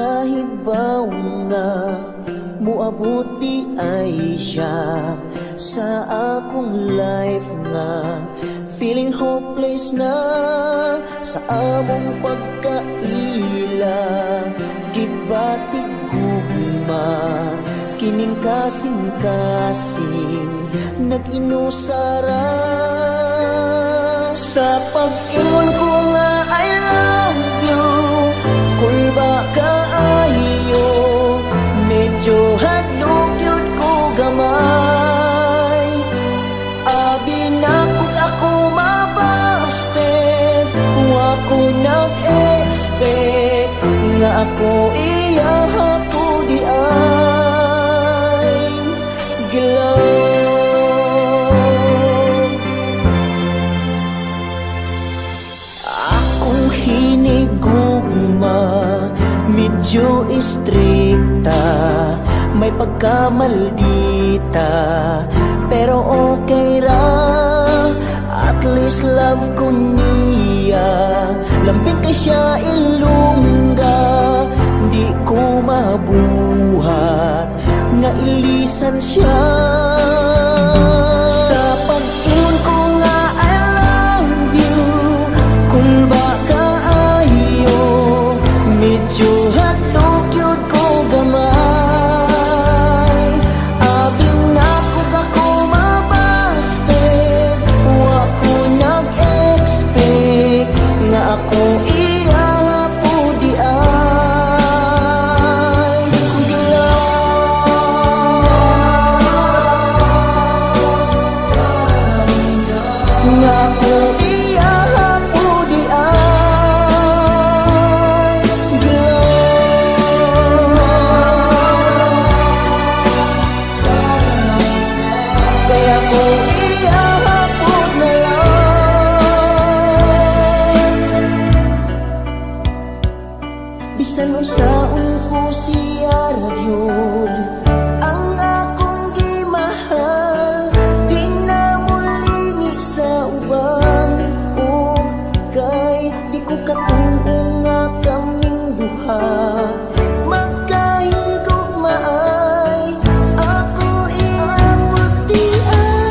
Kahibaw nga muabuti ay siya sa akong life nga. Feeling hopeless na sa among pagkaila. Gibatig gugma kining kasing-kasing nag-inusara. Sa pag-ingon ko nga I love you, kulba kaayo, medyo hadlok yun ko gamay. Abi na kung ako mabasted, wako nag-expect nga ako iyahapo di ay gilaw. Akong hinigugma medyo istrikta, may pagkamaldita, pero okay ra. At least love ko niya, lambing kay siya ilungga. Di ko mabuhat nga ilisan siya. Sa pag-ingon ko nga I love you, kung baka ayo, medyo hadlok yun ko gamay. Abing na kung ako mabasted, wako nag-expect nga ako iyahapo di ay gilaw. Nga ako iyahapo di ay gilaw. Kaya ko iyahapo na lang. Bisan usaon ko siya rayon, ang akong gimahal, di na mulingi sa uban. O kay di ko katuong nga kaming duha, magkahigugmaay, ako iabot di ay.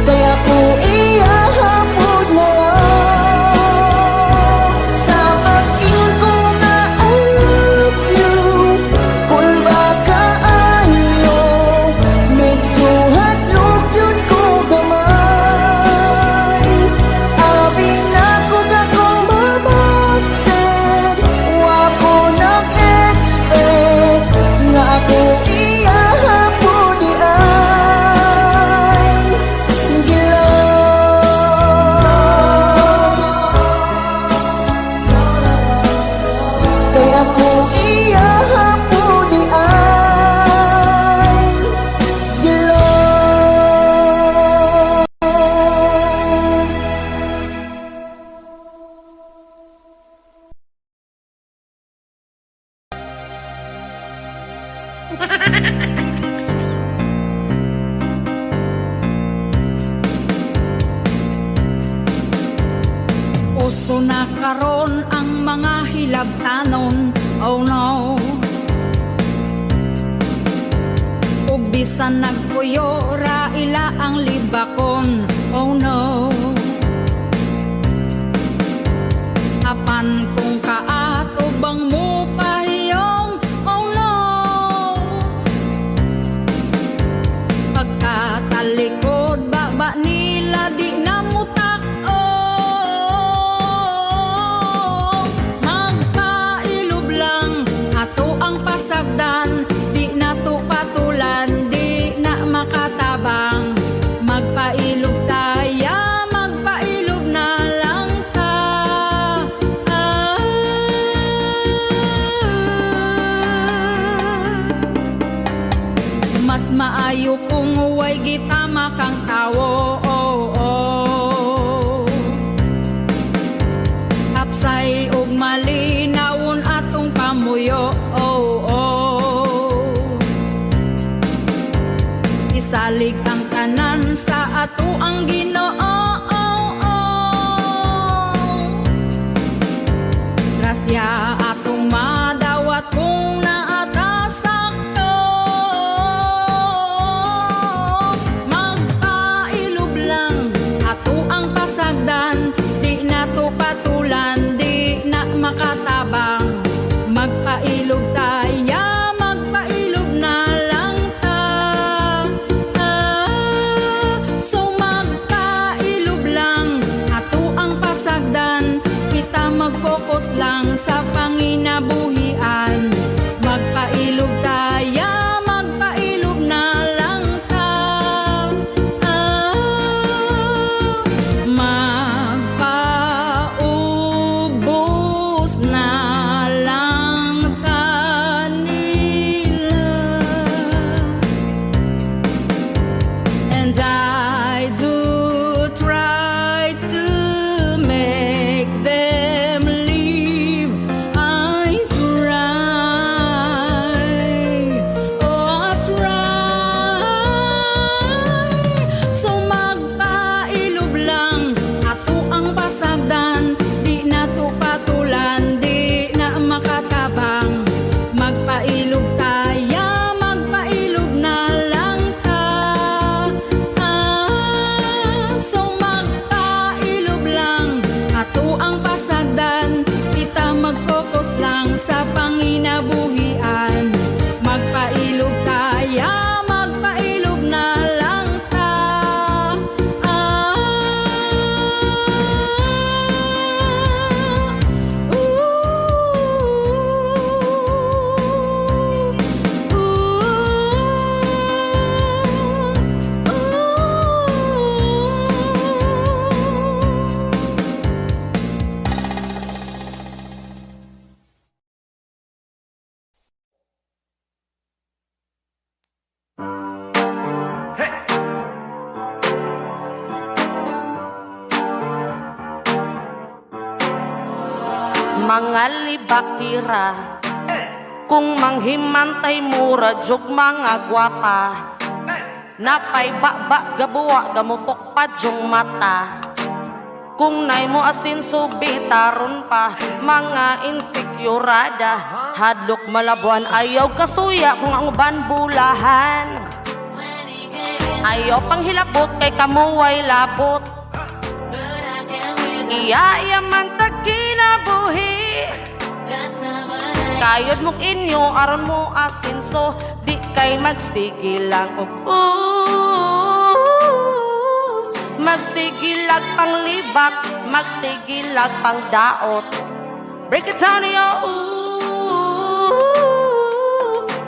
Kaya ko iyahapon na lang. Sa pag-ingon ko nga I love you, kung baka ayo, medyo hadlok yun ko gamay. Abi na kung ako mabasted, wako nag-expect nga ako iyahapon di ay gilaw. Kaya ko iyahapo di ay gilaw. Uso na karon ang mga hilabtanon, oh no. Ug bisan nagpuyo ra ila ang libakon, oh no. Apan kung kaato bang mo pahiyong, oh no. Pagkatalikod baba nila di na mutak, oh. Magpailob lang ato ang pasagdan, di na to patulan, di na makatabang. Magpailob taya, magpailob na lang ta. Mas maayo kung huway gitama kang tawo, oh, oh. Apsay ug malinawon atong pamuyo, oh, oh. Isalig ang tanan sa ato ang Ginoo, oh, oh. mag-focus lang sa panginabuhian. Magpailog taya, magpailog na lang ta. Magpaubos na lang ta nila. And I do try to make them leave. I try, oh I try. So magpailog lang ato ang pasagdan, di na to patulan, di na makatabang. Magpailog taya, magpailog na lang ta. So magpailog lang ato ang pasagdan, kita mag-focus lang sa panginabuhian. Magpailog taya, magpailog na lang ta. Mga libakira, kung manghimantay mura jug mga gwapa, napay baba gabuwa gamutok pa jung mata. Kung nay mo asin subitaron pa, mga insekurada, hadlok malabuan ayaw kasuya kung ang uban bulahan. Ayaw pang hilabot kay kamuway labot, iya man tagkinabuhi. Kayod mong inyo aron mo asinso, di kay magsigilang magsigilag pang libak, magsigilag pang daot. Break it down yo,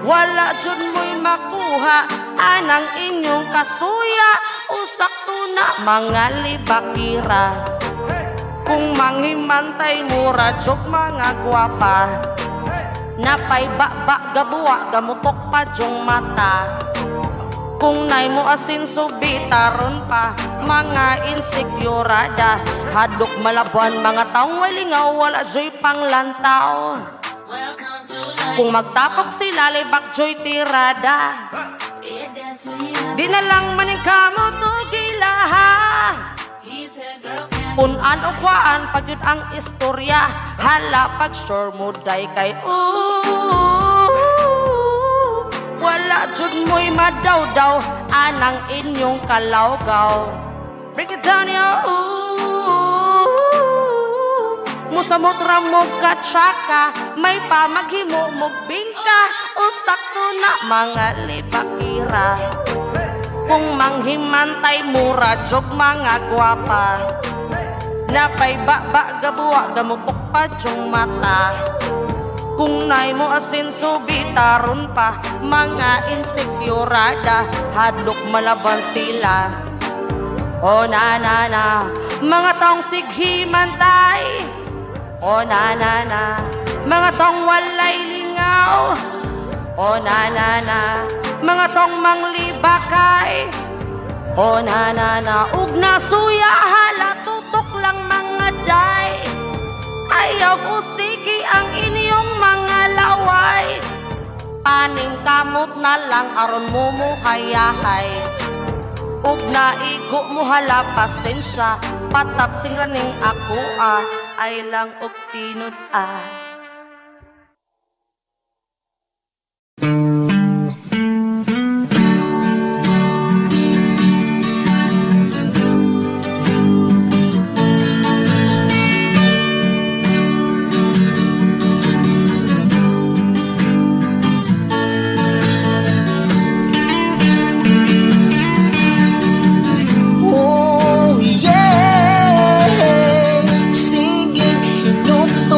wala jud mo'y makuha anang inyong kasuya. Usak to na mga libakira, kung manghimantay mura jog mga gwapa, napay baba gabuwa gamutok pa jong mata. Kung nay mo asin subitaron pa, mga insekurada, hadok malabuan mga taong walingaw, wala joy panglantaw. Kung magtapok sila libak joy tirada, di na lang maning kamo tugilaha. Punan o kwaan pag yun ang istorya, hala pag sure mo day kay wala jud mo'y madaw-daw anang inyong kalawgaw. Break it down yo, musamot mo katsaka, may pamaghimo mo bingka. Usak to na mga libakira, kung manghimantay mura jog mga gwapa, napay baba gabuwa gamutok pa jong mata. Kung nay mo asin subitaron pa, mga insekurada, hadlok malaban sila. O na na na, mga taong sighimantay. O na na na, mga taong walay lingaw. O na na na, mga taong manglibakay. O na na na, ug nasuya hala tutok lang mga day. Ayaw ko sige ang inyong mga laway, paning kamot na lang aron mo muhayahay. Ug naigo mo hala pasensya, patapsing raning ako ay lang og tinud Oh yeah, sige hinukto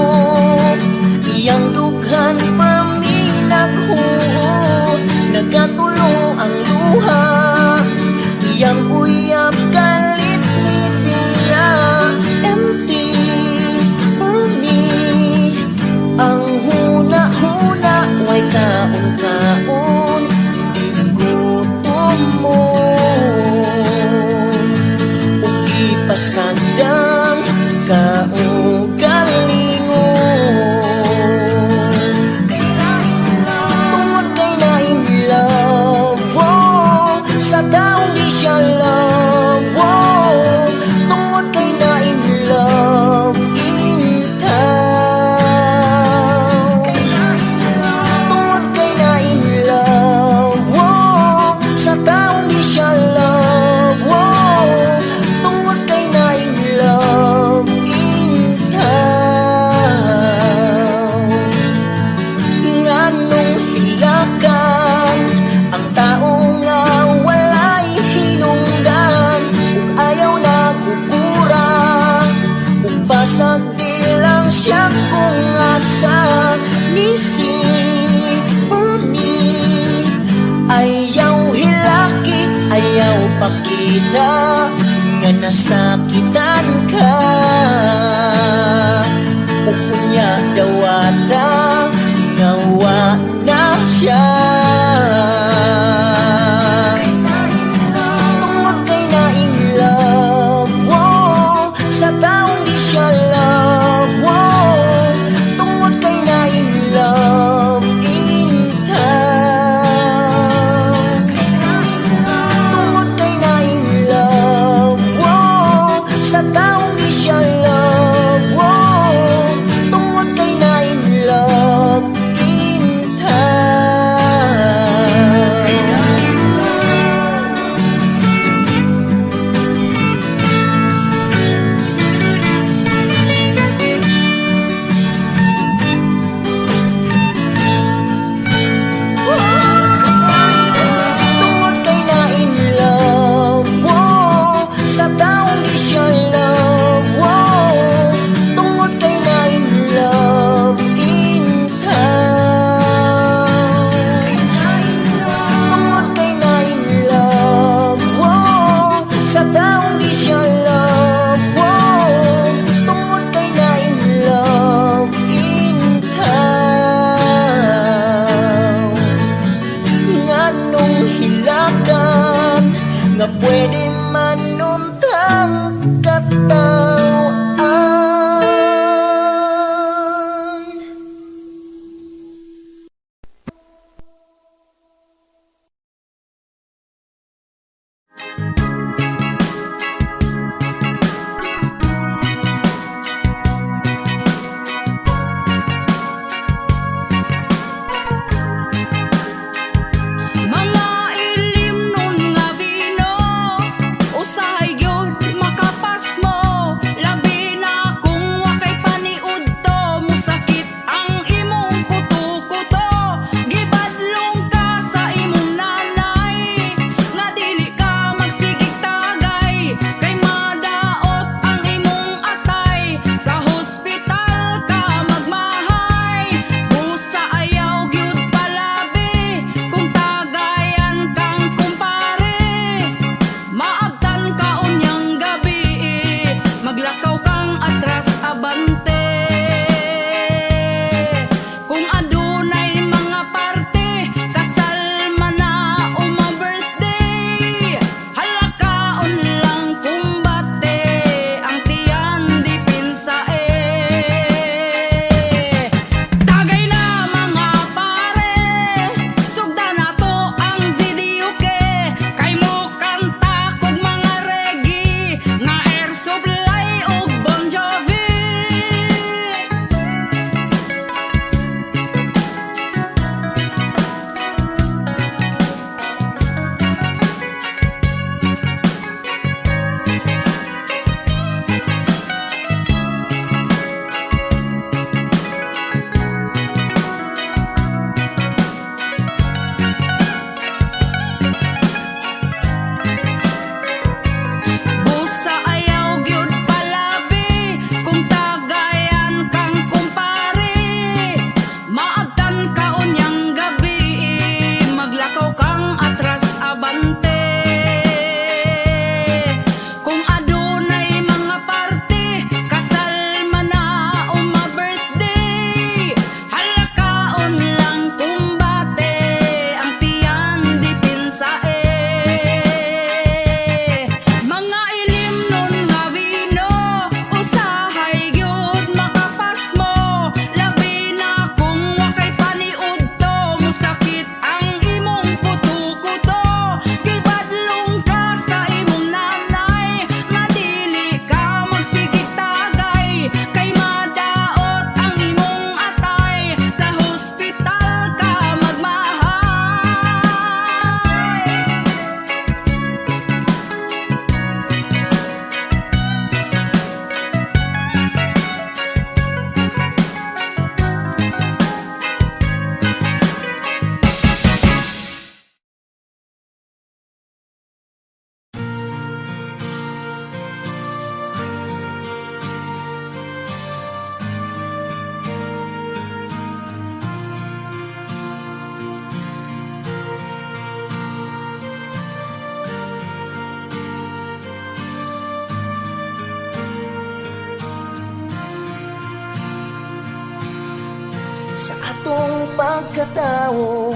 atong pagkatao,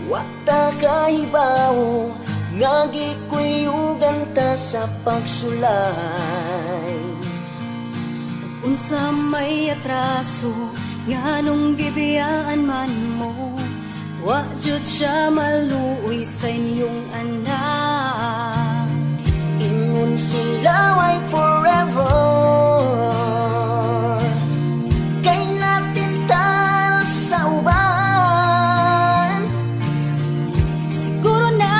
wa ta kahibaw, nga gikuyugan ta sa pagsulay. Unsa may atraso, nganong gibiyaan man mo, wa jud siya maluoy sa inyong anak. Ingon sila why forever, kay natin tal sa uban. Siguro na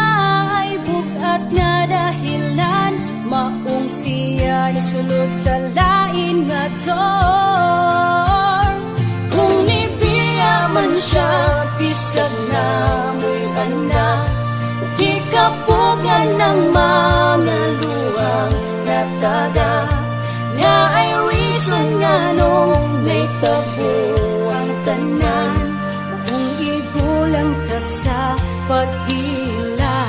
ay bugat nga dahilan, maong siya ni sulod sa lain nga door. Kung nibiya man siya, bisag na mo'y anak, di kapugan ng mga luwang nataga. Nga ay reason nga nung may tabo ang tanan, Kung igulang ka sa paghila.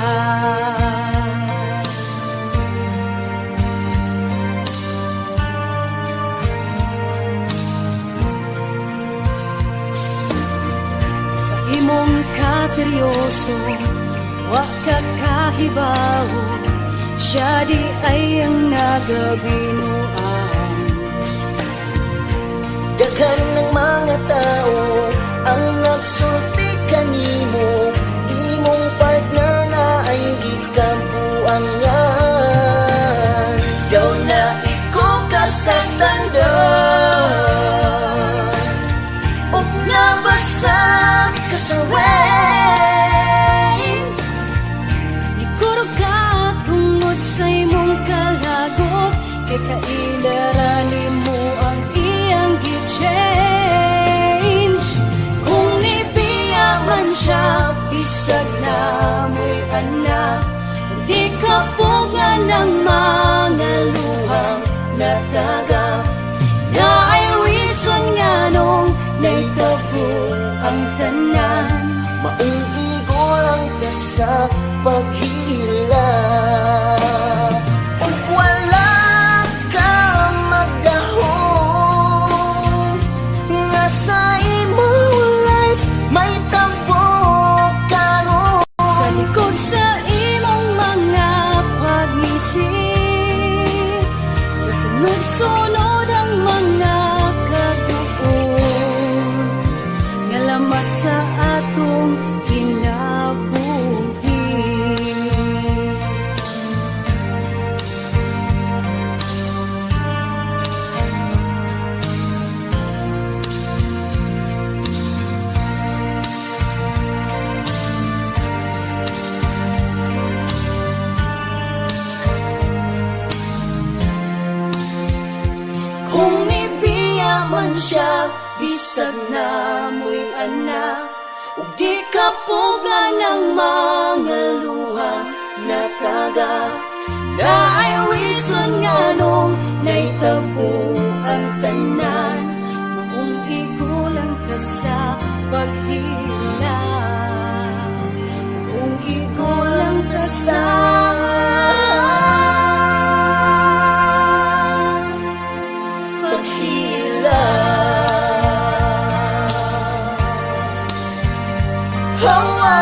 Sa imong kaseryoso, wa ka kahibaw, siya di ay ang nagabinuan. daghan ng mga tao ang nagsulti kanimo, imong partner na ay gikabuangan. Daw na iko kasagtandan, ug nabasag ka sa rain. Siguro ka tungod sa imong kalagot, kay kailaranin mo ang iyang gi-change. Kung nibiya man siya, bisag na mo'y anak, di kapugan ng mga luhang nataga. Na ay reason nga nung naitabo ang tanan, maong igulang ka sa paghila. Ug wala ka magdahom, nga sa imong life may tabo karon. Sa likod sa imong mga pag-isip, kasunod-sunod ang mga kaguon, nga lamas sa atong kinabuhi. Kung nibiya man siya, bisag na mo'y anak, ug di kapugan ng mga luhang nataga. Na ay reason nga nung naitabo ang tanan, Maong igulang ka sa paghila, kung igulang ka sa paghila. Hawa.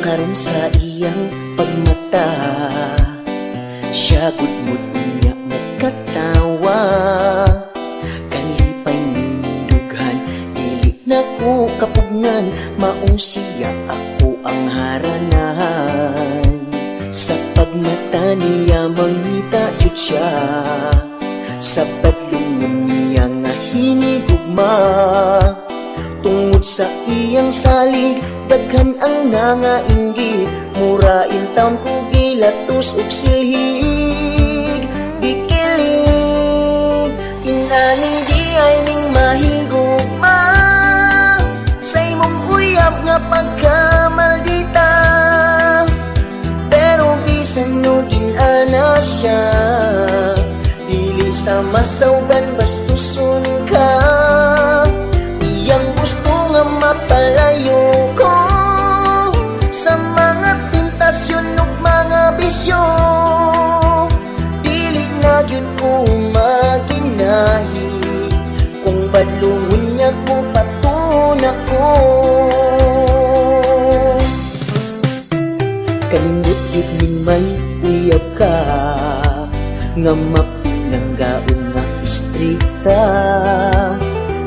Karon sa iyang pagmata, siya gudmod niya makatawa. Kalipay nindughan, dili na ko kapugngan, maong siya ako ang haranahan. Sa pagmata niya mangita jud siya, sa badlungon niya nga hinigugma. Tungod sa iyang salig, daghan ang nangainggit, murain taon ko gilatos ug silhig. Gikilig, inani di ay ning mahigugma, sa imong uyab masauban bastuson ka. Iyang gusto nga mapalayo ko sa mga tentasyon ug mga bisyo. Dili na gyud ko maginahi kung badlungon niya ko patun ako. Kalindot yun ning may uyab ka nga mapinanggaon nga istrita.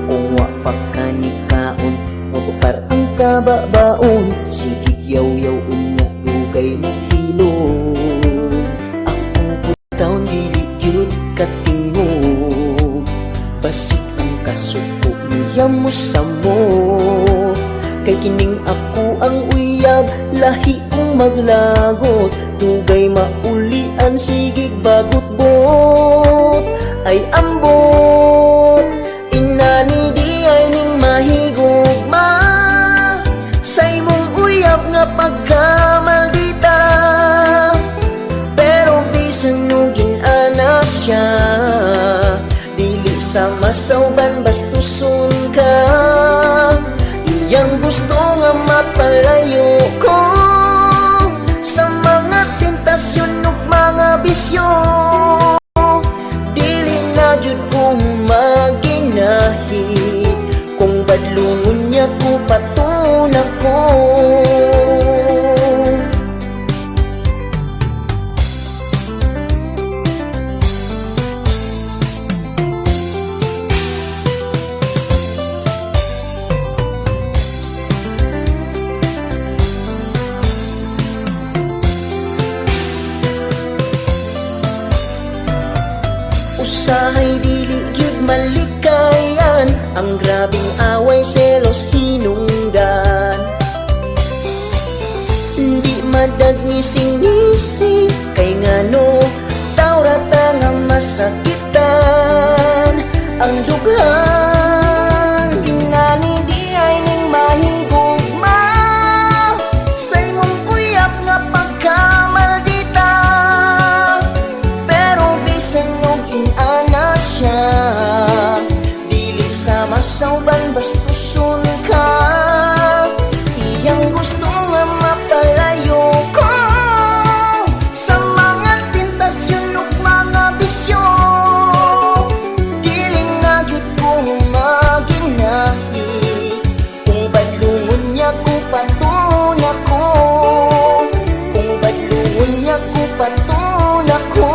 Kung wa pa ka ni kaon motukar ang kababaon, sige yaw-yaw unya lugay mo hilo. Ako putaw dili gyud katingog, basik ang kasuko niya mo sa mo. Kay kining ako ang uyab, lahi kong maglagot. Dugay maulian, sigig bagot-bot ay ambot. Inani di ay ning mahigugma sa imong uyab nga pagkamaldita. Pero bisan nugin ana siya, dili sa masauban bastuson ka. Yang gusto nga mapalayo ko sa mga tentasyon ug mga bisyo. Dili na gyud ko maginahi kung badlungon niya ko patun ako. Usahay dili gyud malikayan, ang grabing away selos hinungdan. Di madag ngising-ngising kay ngano tawrata nga masakitan ang dughan. Ginani di ay ning mahigugma sa imong uyab nga pagkamaldita. Pero bisan nugin ana siya, dili sa masauban bastuson ka. Iyang gusto nga mapalayo ko sa mga tentasyon ug mga bisyo. Dili na gyud ko maginahi kung badlungon niya ko patun ako. Kung badlungon niya ko patun ako.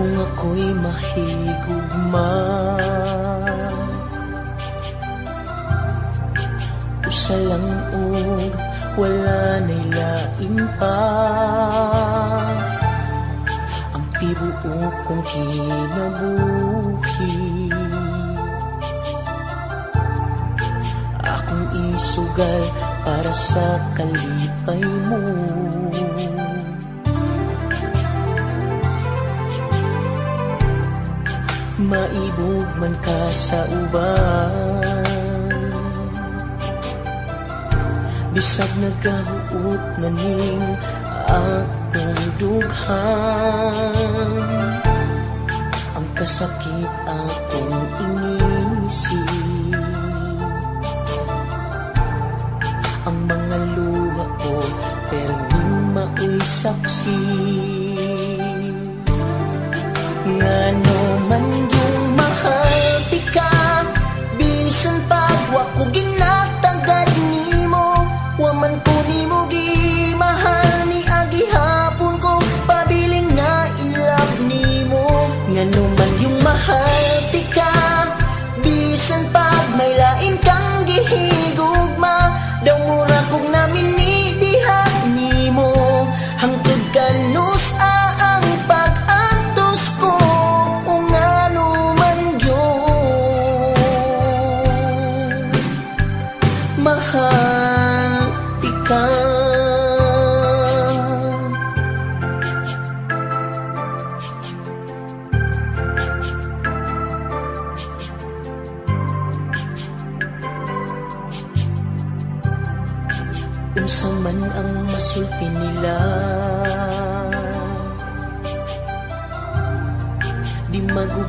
Kung ako'y mahigugma, usa lang og wala na'y lain pa. Ang tibuok kong kinabuhi, akong isugal para sa kalipay mo. Maibog man ka sa uban, bisag nagahuot na ning akong dughan. Ang kasakit akong inisip, ang mga luha ko pero ning mao'y saksi. Ngano man yung mahal ti ka, bisan pag wa ko ginatagad nimo, wa man ko ni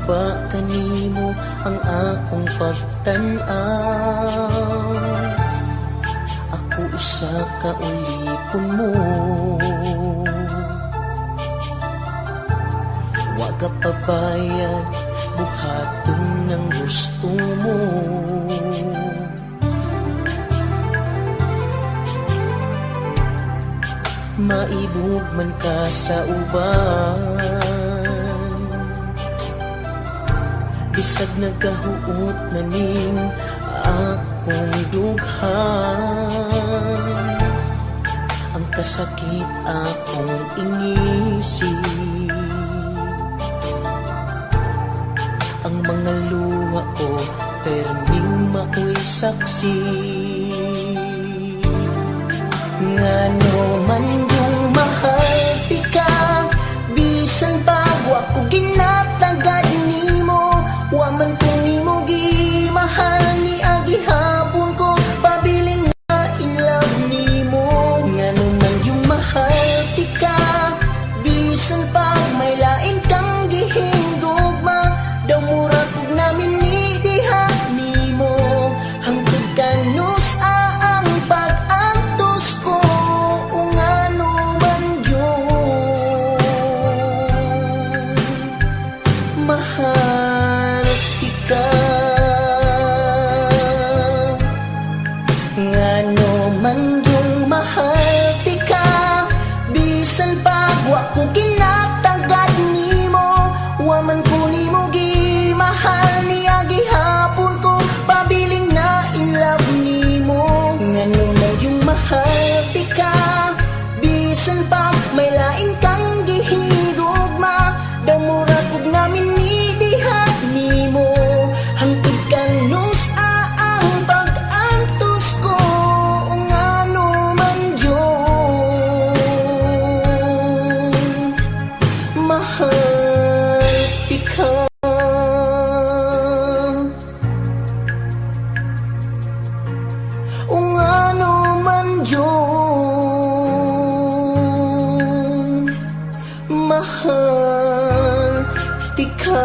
ba kanimo ang akong pagtan-aw? Ako usa ka ulipon mo, wa ka pabayad, buhaton ng gusto mo. Maibog man ka sa uban, bisag nagahuot na ning akong dughan. Ang kasakit akong inisip, ang mga luha ko perming maoy saksi. Ngano man yung mahal ti ka, bisan bago ako ginatagad nimo, wa man ko nimo gimahal ni agihapon ko, pabiling na in love nimo. Ngano man yung mahal ti ka, bisan pag may lain kang gihigugma, daw mura kog namin ni diha nimo, hangtod kanus ang pag-antos ko. Ngano man yun, mahal ka. Ngano man yung mahal ka, bisan pag wa ko kinatagad nimo, wa man ko nimo gimahal ni agihapon ko, pabiling na in love nimo. Ngano man yung mahal ka, bisan pag may lain kang gihigugma, daw mura kog namin ni diha nimo, hangtod kanus ang pag-antos ko. Ngano man yun, mahal ka. Ngano man yun, mahal ka.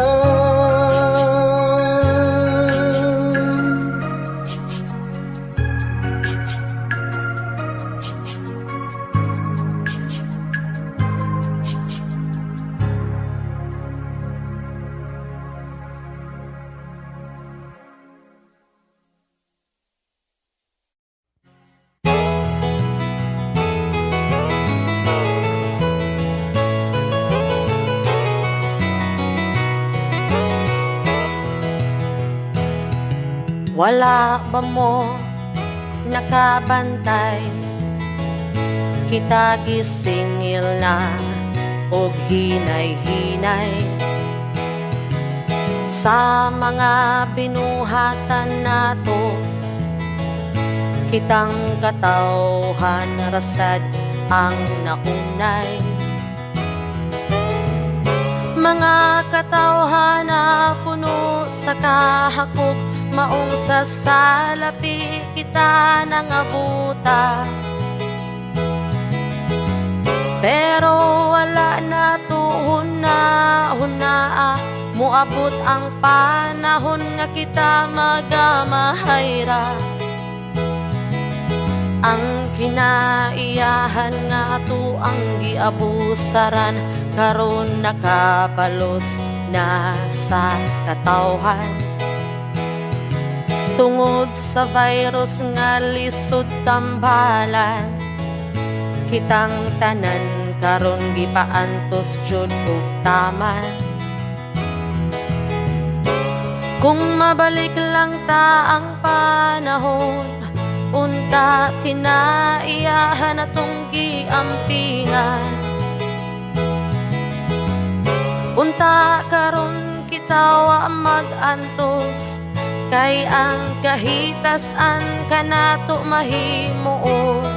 Wala ba mo nakabantay, kita gisingil na og hinay-hinay, sa mga binuhatan nato, kitang katawhan rasad ang naunay. Mga katawhan na puno sa kahakog, maong sa salapi kita nangabuta, pero wala na tuhon na hunaa, muabot ang panahon nga kita magamahayra. Ang kinaiyahan nga ato ang giabusaran, karon nakabalos na sa katawhan, tungod sa virus nga lisod tambalan. Kitang tanan karon gipaantos jud og taman. Kung mabalik lang ta ang panahon, unta kinaiyahan atong giampingan. Unta karon kita wa mag-antos, kay ang kahitasan kanato mahimuon.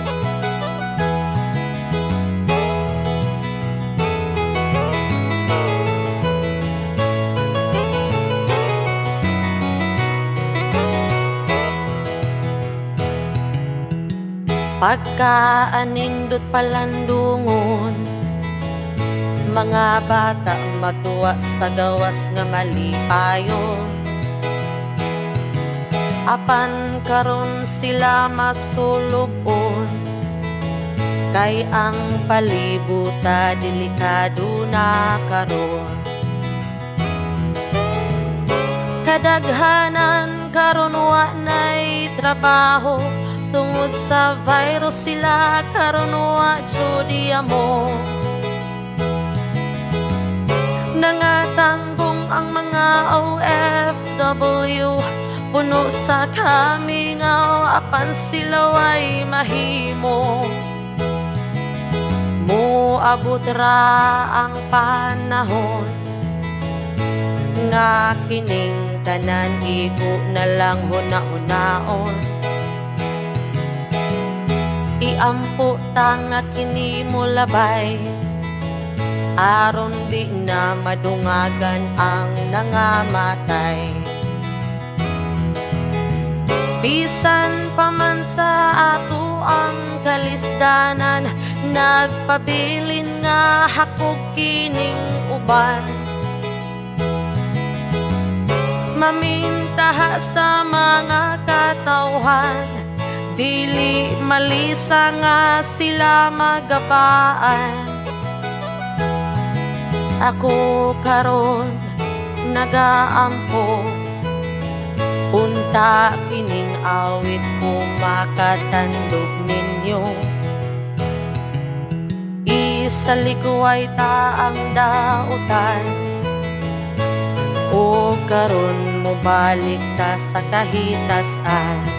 Pagkaanindot palandungon, mga bata matuwa sa gawas nga malipayon. Apan karon sila masulubon, kay ang palibuta delikado na karon. Kadaghanan karon wa nay trabaho, tungod sa virus sila karon wa judi amo. Nangatambong ang mga OFW, puno sa kamingaw, apan sila way mahimo. Moabot ra ang panahon nga kining tanan iko na lang huna-hunaon. Iampo ta nga kini mo labay, aron di na madungagan ang nangamatay. Bisan pa man sa ato ang kalisdanan, nagpabilin nga hakog kining uban. Mamintaha sa mga katawhan, dili malisa nga sila magabaan. Ako karon nagaampo, unta kining awit ko makatandog ninyo. Isalikuay ta ang dautan, o karon mo balik ta sa kahitasan.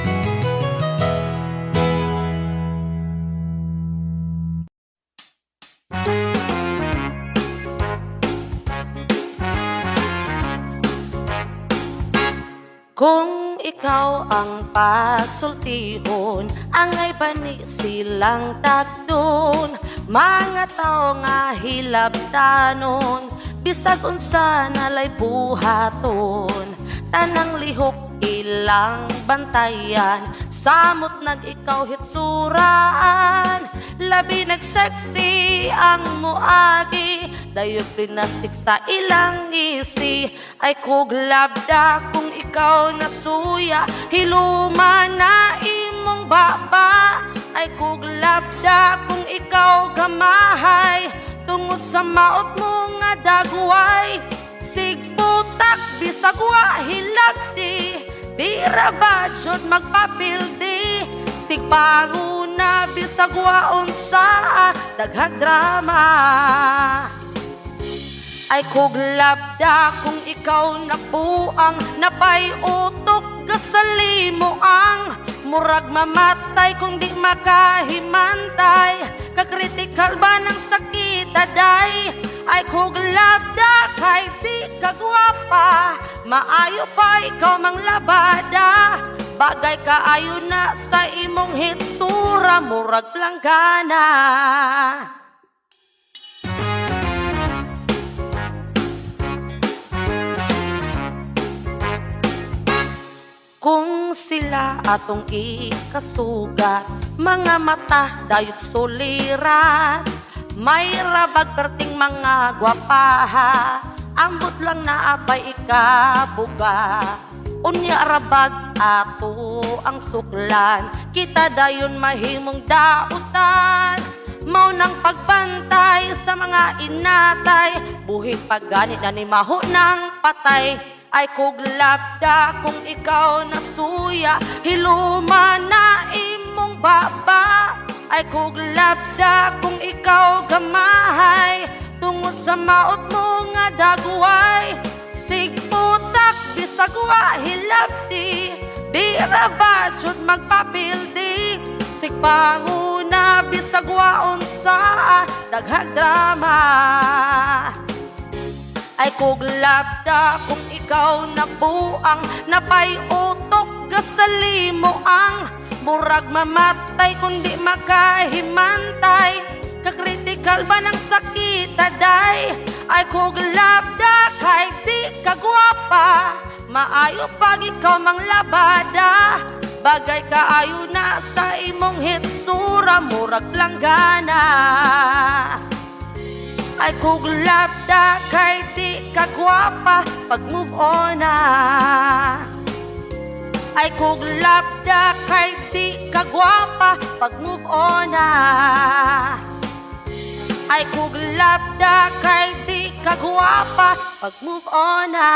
Kung ikaw ang pasultihon, angay ba ni silang tagdon? Mga tao nga hilabtanon, bisag unsa nalay buhaton. Tanang lihok ilang bantayan, samot nag ikaw hitsuraan. Labi nag-sexy ang muagi, dayo pinastik sa ilang isi. Ay kuglabda kung ikaw nasuya, hiluma na imong baba. Ay kuglabda kung ikaw gamahay, tungod sa maot mo nga dagway. Sigbutak bisag wa hilabdi, di ra ba jud magpapildi. Sigpanguna bisag wa unsa daghang drama. Ay kuglabda kung ikaw nabuang, napay utok gasalimo ang murag mamatay kung di makahimantay. Kakritikal ba ng sakit aday? Ay kuglabda kay di kagwapa, maayo pa ikaw mang labada. Bagay kaayo na sa imong hitsura, murag planggana. Kung sila atong ikasugat, mga mata dayot sulirat, may rabag perting mga gwapaha, ambot lang na abay ikabuga. Unya rabag ato ang suklan, kita dayon mahimong dautan. Mao nang pagbantay sa mga inatay, buhit pagganit na ni maho ng patay. Ay kuglabda kung ikaw nasuya, hiluma na imong baba. Ay kuglabda kung ikaw gamahay, tungod sa maot mo nga dagway. Sigputak bisag wa hilabdi, di ra ba jud magpapildi. Sigpanguna bisag wa unsa daghang drama. Ay kuglabda kung ikaw nabuang, napay utok gasalimo ang murag mamatay kung di makahimantay. Kakritikal ba ng sakit aday? Ay kuglabda kay di kagwapa, maayo pag ikaw mang labada. Bagay kaayo na sa imong hitsura, murag planggana. Ay kuglabda kay di ka gwapa pag move on na. Ay kuglabda kay di ka gwapa pag move on na. Ay kuglabda kay di ka gwapa pag move on na.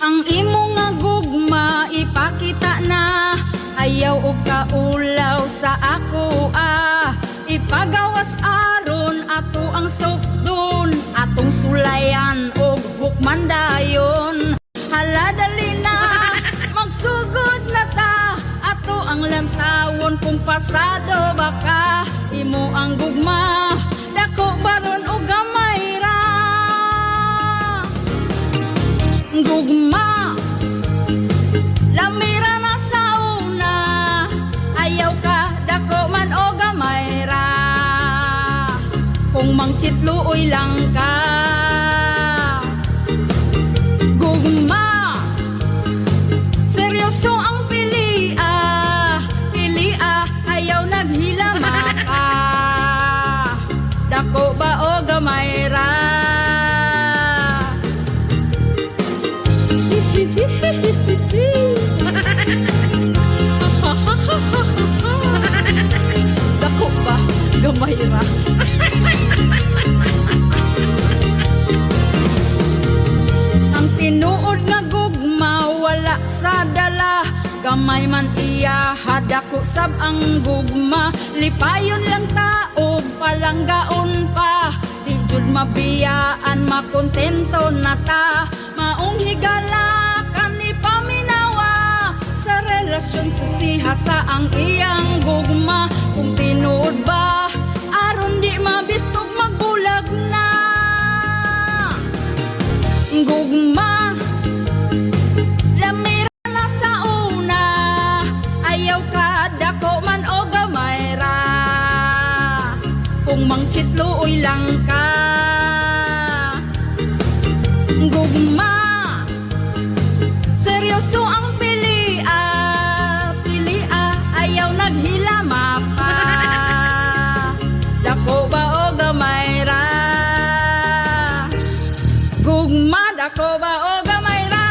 Ang imo nga gugma ipakita na, ayaw og kaulaw sa ako ipagawas aron ato ang sukdon, atong sulayan og hukman dayon. Hala dali na magsugod na ta, ato ang lantawon kung pasado baka. Imo ang gugma dako baron og gamay ra. Gugma lamira na sa una, ayaw ka dako man o gamay ra. Kung mangchitluoy lang ka. Gugma seryoso ang pilia, ayaw naghilama ka. Dako ba o gamay ra. Dako ba gamay ra. Ang tinuod nga gugma wala sa dala, gamay man iya hadako sab ang gugma. Lipayon lang taog palanggaon pa, di jud mabiyaan makontento na ta. Maong higala kani paminawa, sa relasyon susiha sa ang iyang gugma. Kung tinuod ba aron di mabistog magbulag na. Gugma lamira na sa una, ayaw ka dako man o gamay ra. Kung mangchitluoy lang ka. Gugma seryoso ang pilia, ayaw naghilama pa. Dako ba o gamay ra. Gugma dako ba o gamay ra.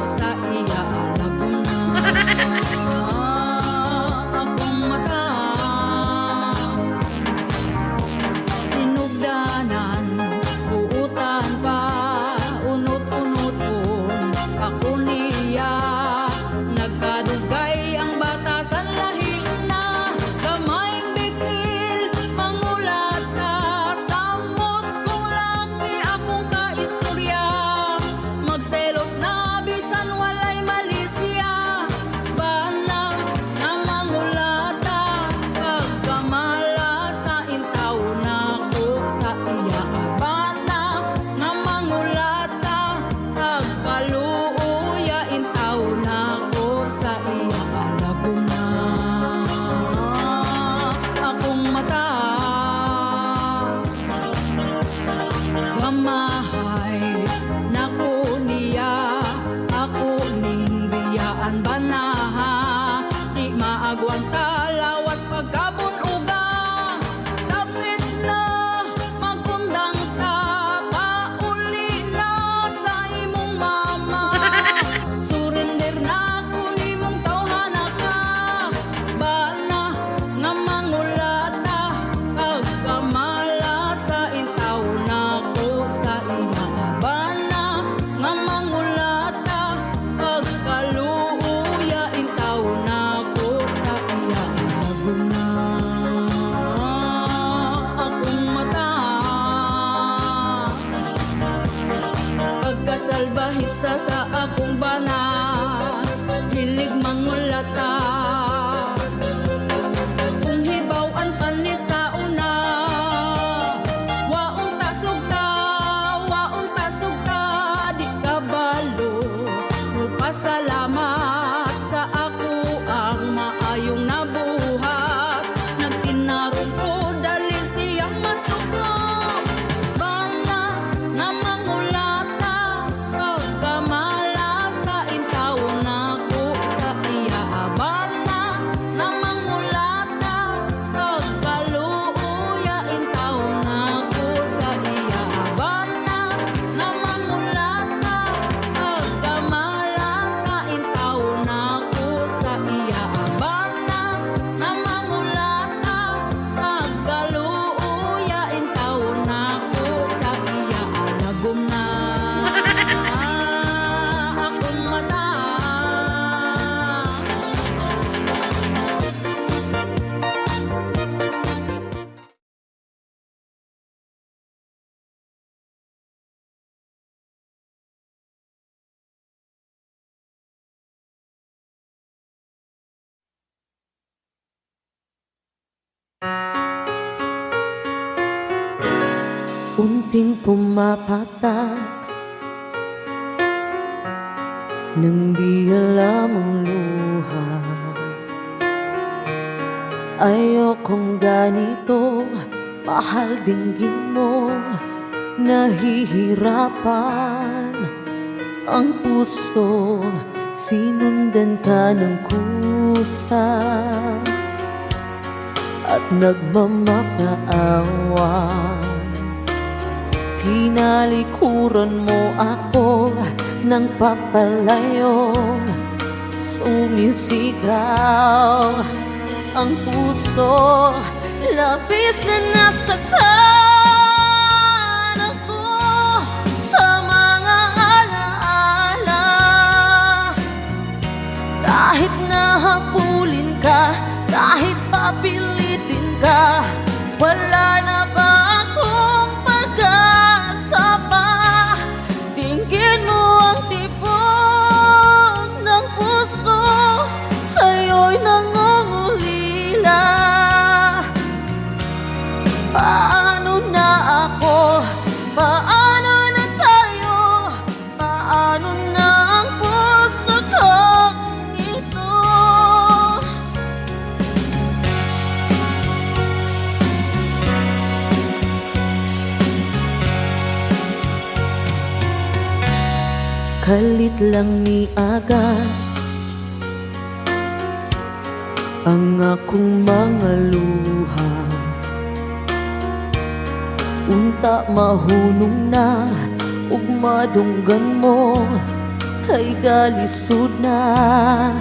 Sa salbahisa sa akong bana, hilig mangulata. Kung hibaw-an pa ni sa una, waong tasog ta, di ka balo. Magpasalamat sa ako ang maayong nabuhat. Nagtinarong ko dali siyang masukot. Bana nga mangulata, pagkamala sa intaw na ko sa iya. Bana nga mangulata, pagkaluuya intaw na ko sa iya. Bana nga mangulata, pagkamala sa intaw na ko sa iya. Bana nga mangulata, pagkaluuya intaw na ko sa iya. Lagom na akong mata. Unting pumapatak nang di alam ang luha. Ayokong ganito, mahal dinggin mo. Nahihirapan ang puso, sinundan ka ng kusa at nagmamakaawa. Tinalikuran mo ako ng papalayo, sumisigaw ang puso, labis na nasaktan ako sa mga alaala. Kahit nahabulin ka, kahit papilitin ka, wala na ba akong pag-asa pa? Tingin mo ang tibok ng puso, sa'yo'y nangungulila. Paano na ako? Paano na tayo? Paano na ang puso kong ito? Kalit lang ni Agas ang akong mga luha. Unta mahunong na ug madunggan mo, kay galisod na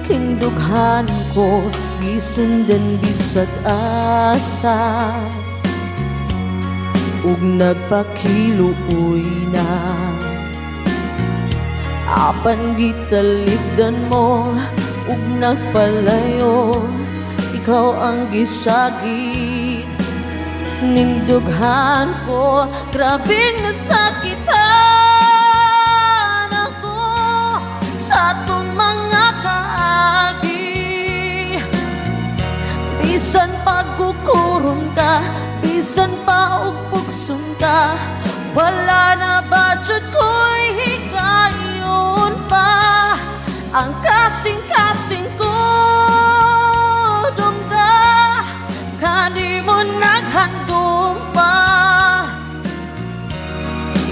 kindughan ko, gisundan bisag asa ug nagpakiluoy na. Apan gitaligdan mo ug nagpalayo, ikaw ang gisagit ning dughan ko. Grabing nasakitan ako sa atong mga kaagi. Bisan pagkukuron ka, bisan pa og pugson ka, wala na ba jud ko'y higayon pa? Ang kasing-kasing ko dungga, kani mo naghandom pa.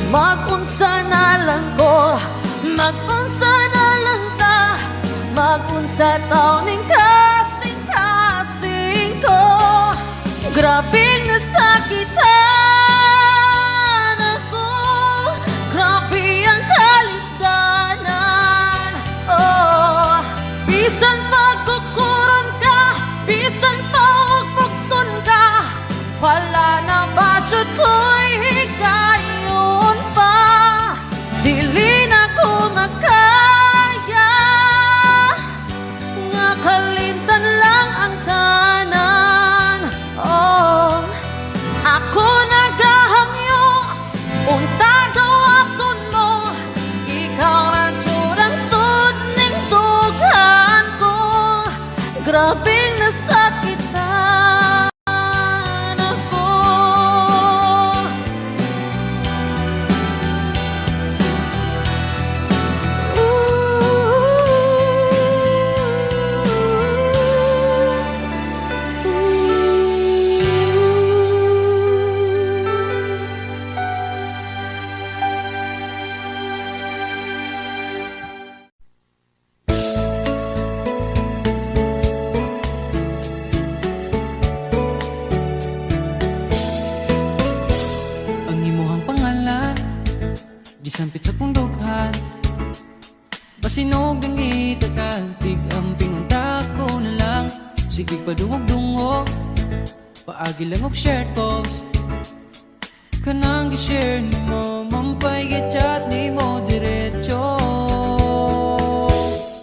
Magunsa na lang ko, magunsa na lang ta, magunsa taon ning kasing-kasing ko. Grabing nasakitan ako, grabe ang kalisdanan. Oh, bisan pagkukuron ka, bisan pa og bukson ka, wala na ba jud ko'y higayon pa? Dili na ko makaya nga kalimtan lang ang tanan. Oh, ako nagahangyo, unta daw aton mo, Masinog ng itakagtig ang pinunta ko na lang. Sige padungog-dungog, paagi lang og share post. Kanang gi-share ni mo, mampay gi-chat ni mo diretso.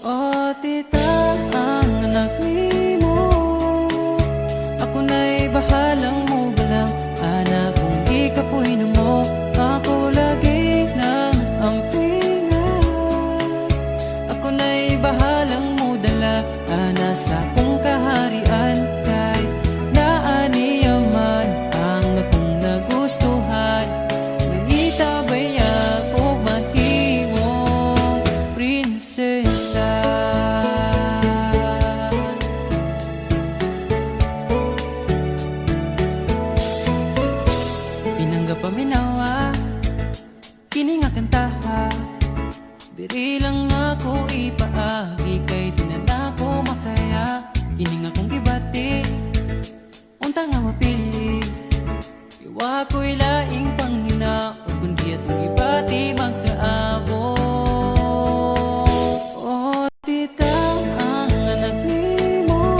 Oh tita, ang anak ni mo, ako na'y bahalang mo galang. Anak kung di ka po mo, ako lagi nang ampingan. Ako na'y bahalang mo dala, ana sa kong kaharian. Kay naaniyaman ang akong nagustuhan. Nangitabay ako mahimong prinsesa. Pinangga paminawa, kini nga kantaha. Diri lang ako ipaagi kay di na ako makaya. Kini nga kong gibati, unta nga mapili. Iwa ko'y laing panghina, o kundi atong gibati magkaabo. Oh tita, ang anak ni mo,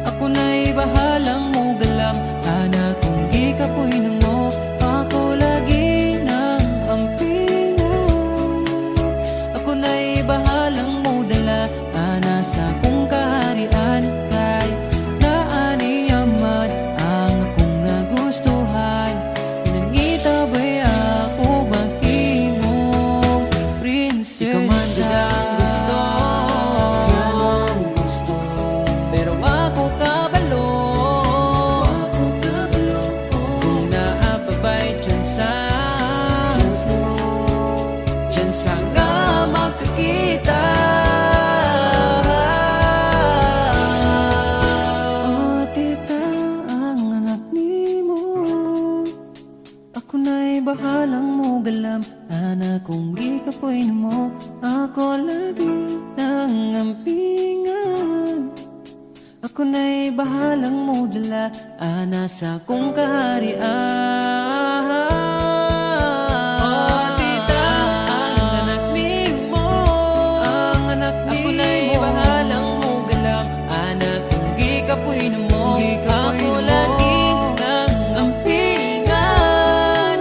ako na'y bahalang mo galam. Anak kung gikapoy na mo, ako lagi nang ampingan. Ako na'y bahalang mo dala, ana sa kong kaharian. Kay naaniyaman ang akong nagustuhan. Pinangitabay ako mahimong prinsesa. Ikaw man ang gusto, pero ako kabalo. Kung naapabay tsansa nga magkakita. Oh tita, ang anak ni mo, ako na'y bahalang mo galam. Anak kung gikapoy mo, ako lagi nang ampingan. Ako na'y bahalang mo dala, ana sa kong kaharian. Oh tita, ang anak ni mo, ako na'y bahalang mo galam. Anak kung gikapoy na mo, ako lagi nang ampingan.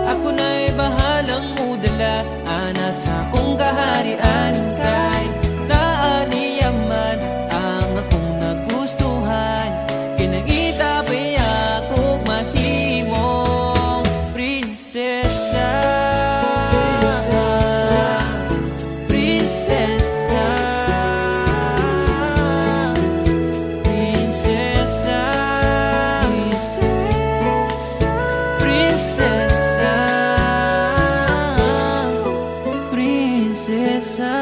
Ako na'y bahalang mo dala, ana sa kong kaharian. Kay naaniyaman ang akong nagustuhan. Kinangitabi ako mahimong prinsesa. Prinsesa, prinsesa, prinsesa, prinsesa, prinsesa.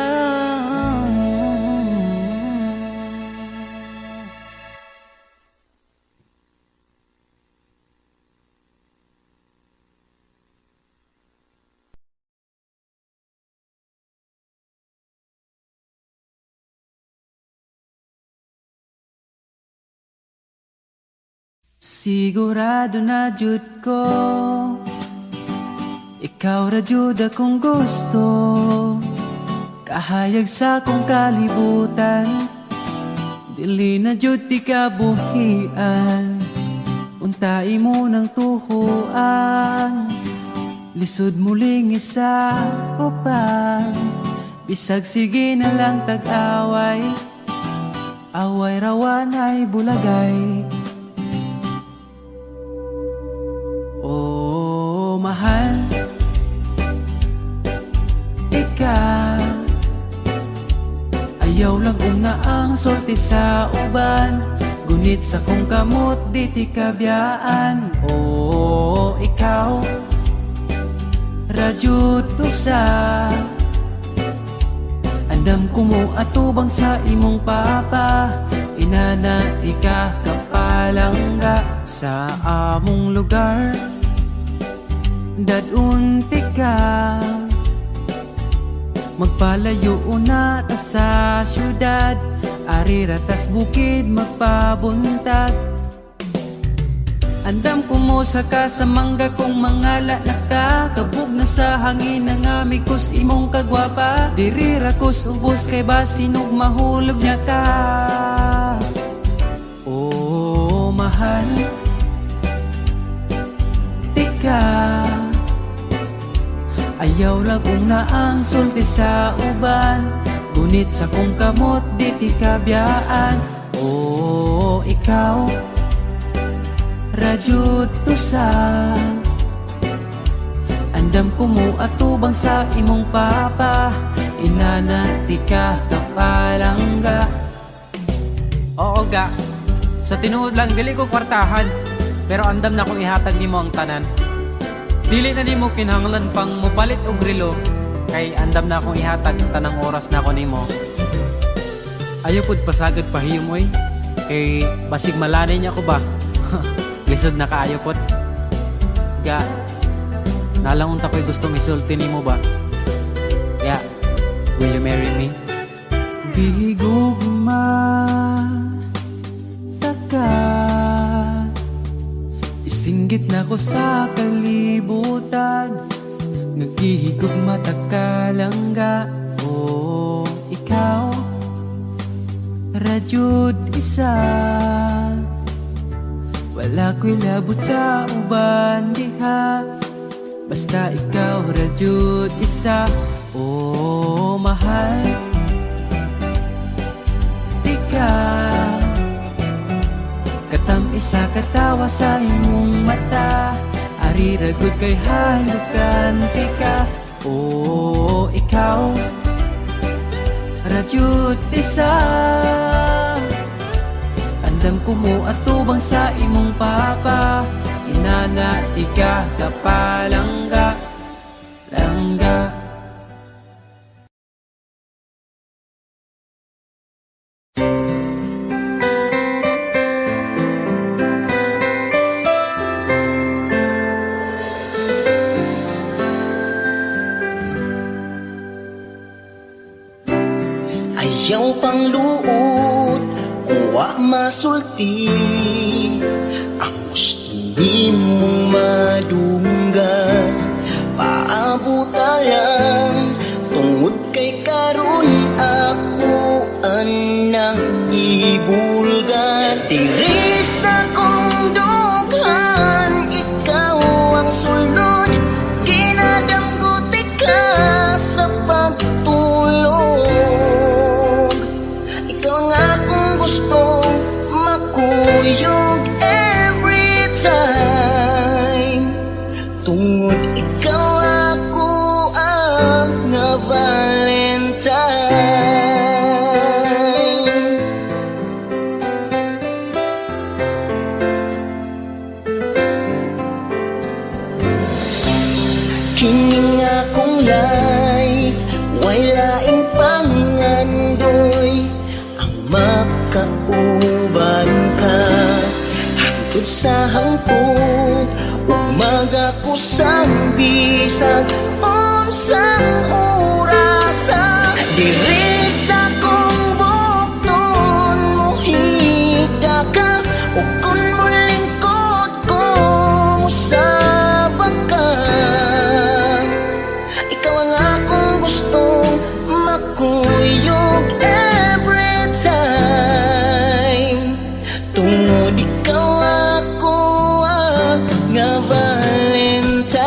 Sigurado na jud ko, ikaw ra jud akong gusto. Kahayag sa kong kalibutan, dili na jud ti kabuhian. Untai mo ng tuhuan, lisod muling isa upang bisag sige na lang tag-away. Away rawan ay bulagay. Oh, mahal, ikaw ayaw lang una ang sorti sa uban. Gunit sa kong kamot di ti kabiyaan. Oh, ikaw radyot usa, andam ko mo atubang sa imong papa. Inana di ka kapalangga sa among lugar. Dadunti ka, magpalayo una ta sa syudad. Ari ratas bukid magpabuntag, Andam ko mo sa kasamangga kong mga lanaka. Kabog na sa hangin ng amigos imong kagwapa. Dirira ko subos kay basinog mahulog niya ka. Oh, mahal, tika. Ayaw lagong na ang sulti sa uban. Gunit sa kong kamot di ti kabiyaan. Oh, ikaw radyot usa. Andam ko mo atubang sa imong papa. Inanati ka kapalangga. Oo ga, sa tinuod lang dili ko kwartahan. Pero andam na kong ihatag nimo ang tanan. Dili na nimo kinahanglan pang mupalit og relo. Kay andam na akong ihatag ang tanang oras na ko nimo. Ayaw pud pasagad pahiyom oy. Kay basig malanay niya ko ba? Lisod na kaayo pot. Ga, nalangon ta ko'y gustong isulti nimo ba? Ya, will you marry me? Gigugma taka. Isinggit na ko sa kalibutan. Nagihigog mata ka lang ga. Oh, ikaw radyod isa. Wala ko'y labot sa uban diha. Basta ikaw radyod isa. Oh, mahal, tika. Katam isa katawa sa imong mata. Ari ragod kay halukan tika. Oh, ikaw radyod isa. Andam ko mo atubang sa imong papa. Inanati ka kapalangga, langga. Ayaw pang luod kung wa masulti. Ang gusto nimong madunggan, paabuta lang tungod kay karon ako anang ibulgan. Diri sa kong dughan, ikaw ang sulod. Kinadamgote ka sa pagtulog. Ikaw ang akong gustong makuyog every time. Tungod ikaw ako ang Valentine. Kining akong life, way laing pangandoy. Ang makauban ka hangtod sa hangtod. Umaga ko sa bisag unsang orasa. Diri sa kong bukton muhigda ka. O kung mulingkod ko musabak ka. Ikaw ang akong gustong makuyog every time. Tungod ikaw ako ang Valentine.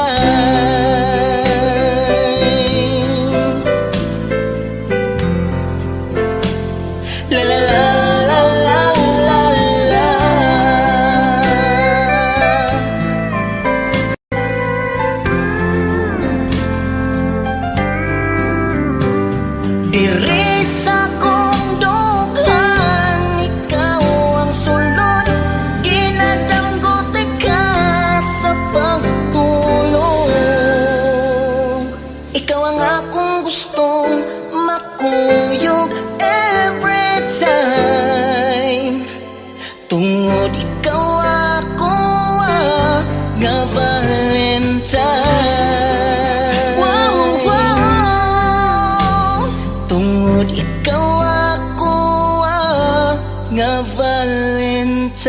La la la la la la la. Diri sa kong dughan, ikaw ang sulod. Ginadamgote ka sa pagtulog. Ikaw ang akong gustong makuyog every time. Tungod ikaw ako ang Valentine. Wow, wow. Tungod ikaw ako ang Valentine.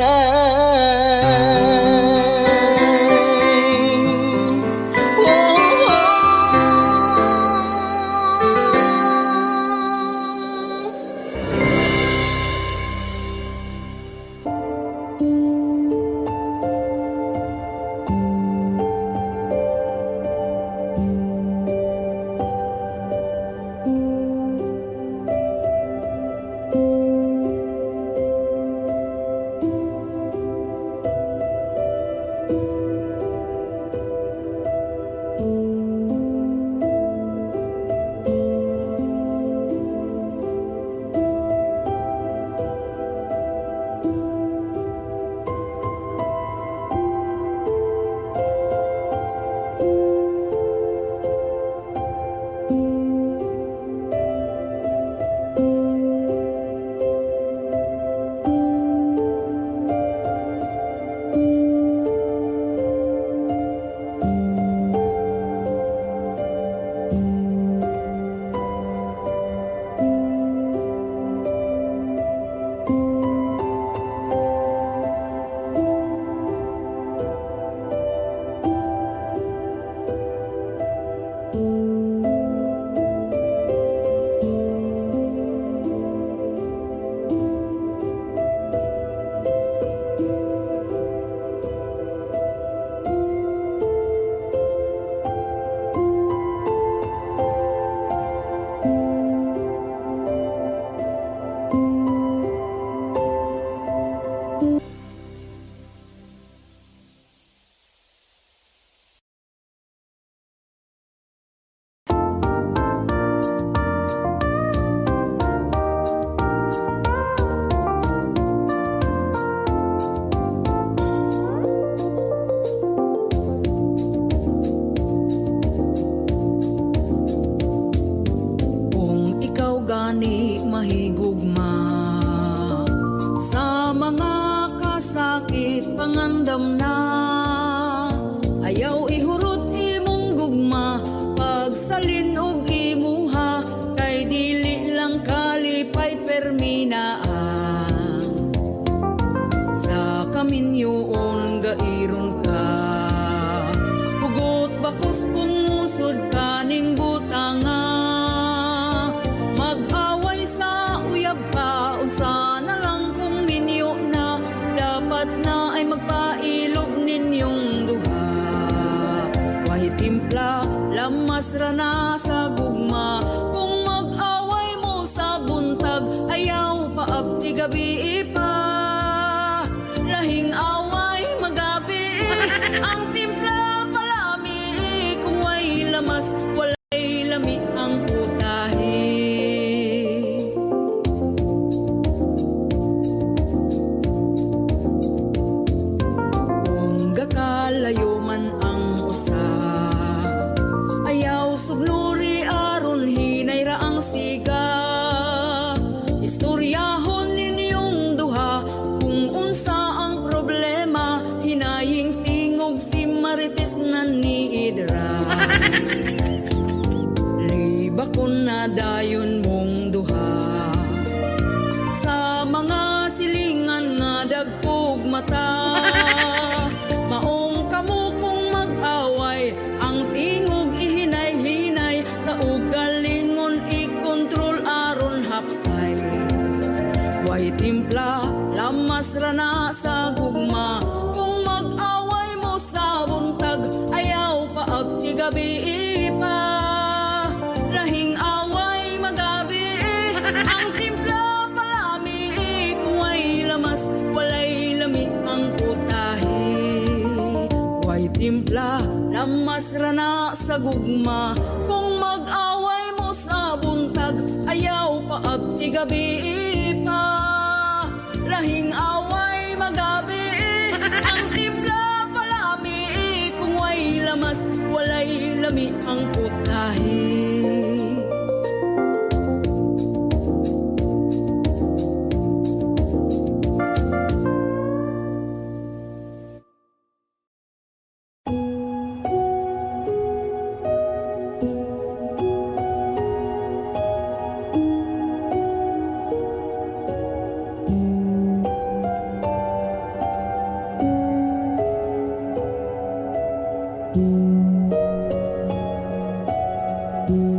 Kung ikaw gani mahigugma sa mga kasakit pangandam na, ayaw ihurot imong gugma pagsalin og imuha, kay dili lang kalipay perminaan. Sa kaminyoon gairon ka, hugot bakos pumusod kaning butanga, mag-away sa uyab ka, unsa na lang kung minyo na, dapat na ay magpailob ninyong duha. Wahi timpla, lamas ra na sa gugma, kung mag-away mo sa buntag, ayaw paabti gabi pa. Lahing away magabi, ang timpla palami, kung way lamas, walay lami ang putahe. Kung gakalayo man ang usa, ayaw sugnuri aron hinay ra ang siga. Istoryahon ninyong duha kung unsa ang problema, hinaying tingog si Marites na ni Idra. Libakon na dayon mong duha sa mga silingan nga dagkog mata. Maong kamo kung mag-away, ang tingog ihinay-hinay, kaug galingon ikontrol aron hapsay. Way timpla, lamas ra na sa gugma, kung mag-away mo sa buntag, ayaw paabti gabi pa. Lahing away magabi, ang timpla palami, kung way lamas, walay lami ang putahe. Way timpla, lamas ra na sa gugma, kung mag-away mo sa buntag, ayaw paabti gabi pa. Lahing away magabi, ang timpla palami, kung way lamas, walay lami ang putahe. Thank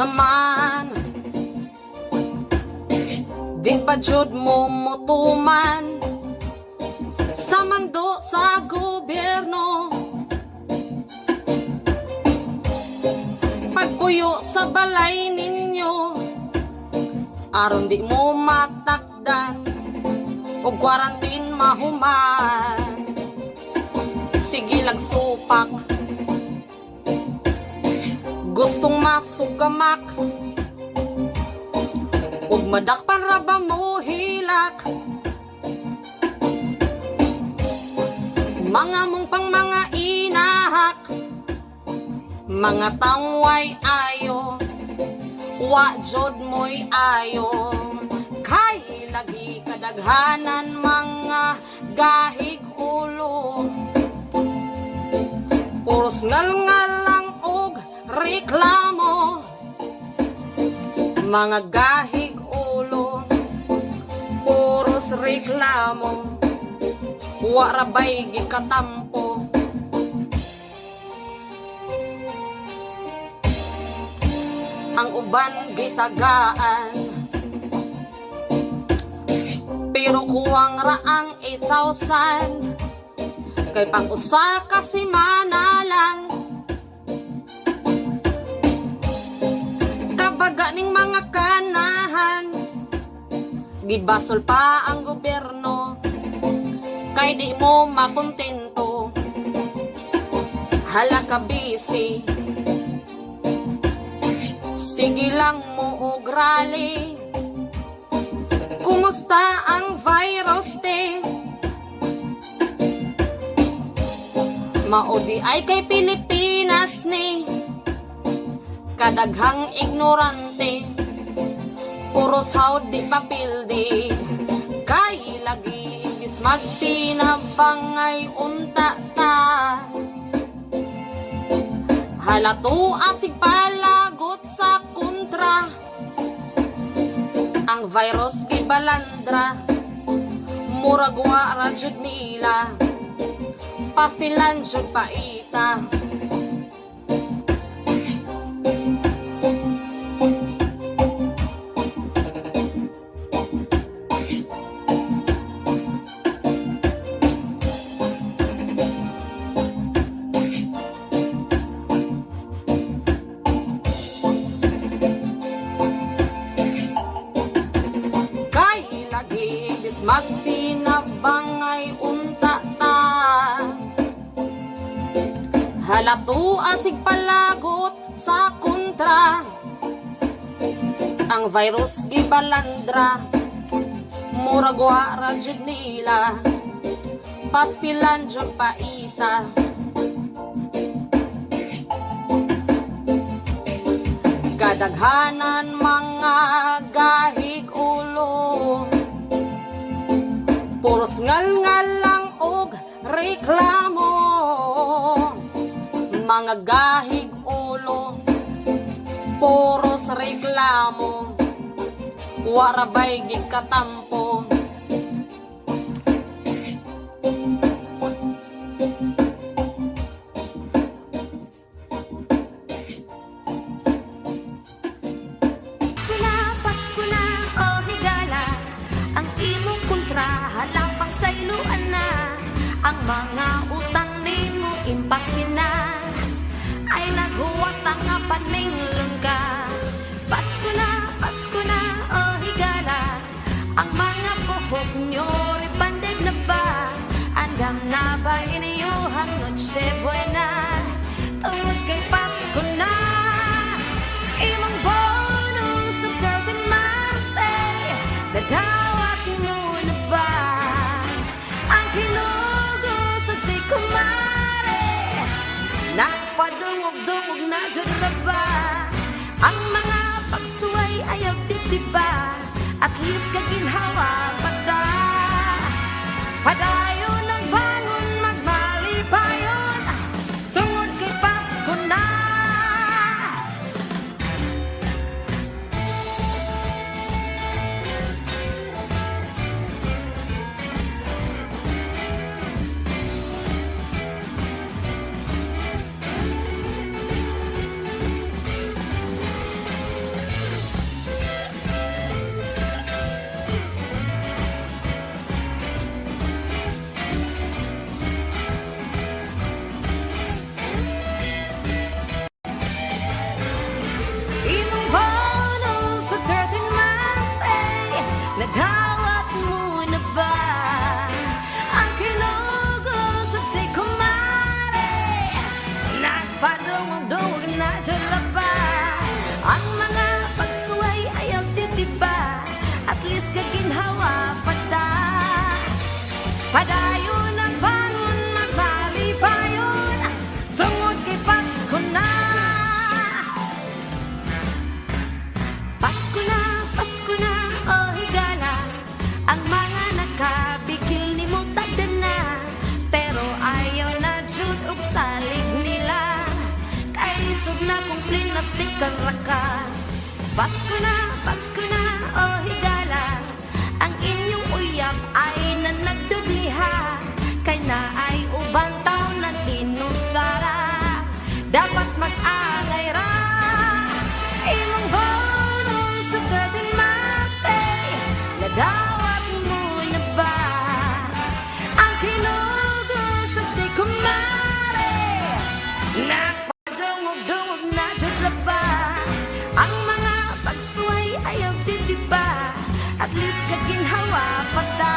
saman. Di pa jud mo mutuman sa mando sa gobyerno. Pagpuyo sa balay ninyo, aron di mo matakdan o quarantine mahuman. Sige lagsupak, gustong masugamak, ug madakpan ra ba mo hilak. Mga mong pang mga inahak, mga tangway ayo, wa jod mo'y ayo. Kay lagi kadaghanan mga gahig ulo, puros ngal-ngal lang og reklamo. Mga gahig ulo, puros reklamo, wa ra bay gikatampo. Ang uban gitagaan, pero kuwang raang 8,000 kay pang usa ka semana lang. Kabaga ning mga kanahan, gibasol pa ang gobyerno kay di mo makontento. Hala ka busy, sige lang mo og rally. Kumusta ang virus te? Maudi ay kay Pilipinas ni kadaghang ignorante, puros hawd di papildi. Kay lagi imbis magtinabang ay unta ta. Halato asig palagot sa kontra, ang virus gibalandra, murag wa ra jud nila, pastilan jud paita. Magtinabang ay unta ta, halato asig palagot sa kontra, ang virus gibalandra, murag wa ra jud nila, pastilan jud paita. Kadaghanan mga gahig ulo, puros ngal-ngal lang og reklamo. Mga gahig ulo, puros reklamo, wa ra bay gikatampo. Pasko na, oh higala, ang imong kontra, hala pasayloan na. Ang mga utang nimo impasin na, ay naghuwat ang paninglon ka. Pasko na, oh higala, ang mga buhok nyo ribanded na ba? Andam na ba iniyuhang noche buena? Tungod kay Pasko na, imong bonus sa curtain mante, nadawat mo na ba? Ang kinugos sa si kumare, nagpadungog-dungog na dyan na ba? Ang mga pagsuway ayaw titiba, at least kaginhawa pata. Padayon ang bangon magmalipayon, tungod kay Pasko na. ka. Pasko na, oh higala, ang inyong uyab ay nanagdubliha, kay na ay uban taon nag-inusara, dapat mag-angay ra. Imong bonong sa curtain mate, nadawat mo na ba ang kinugos sa si kumare? Nagpadungog-dungog na dyan na ba ang mga pagsuway ayaw diba? At least kaginhawa pa ta.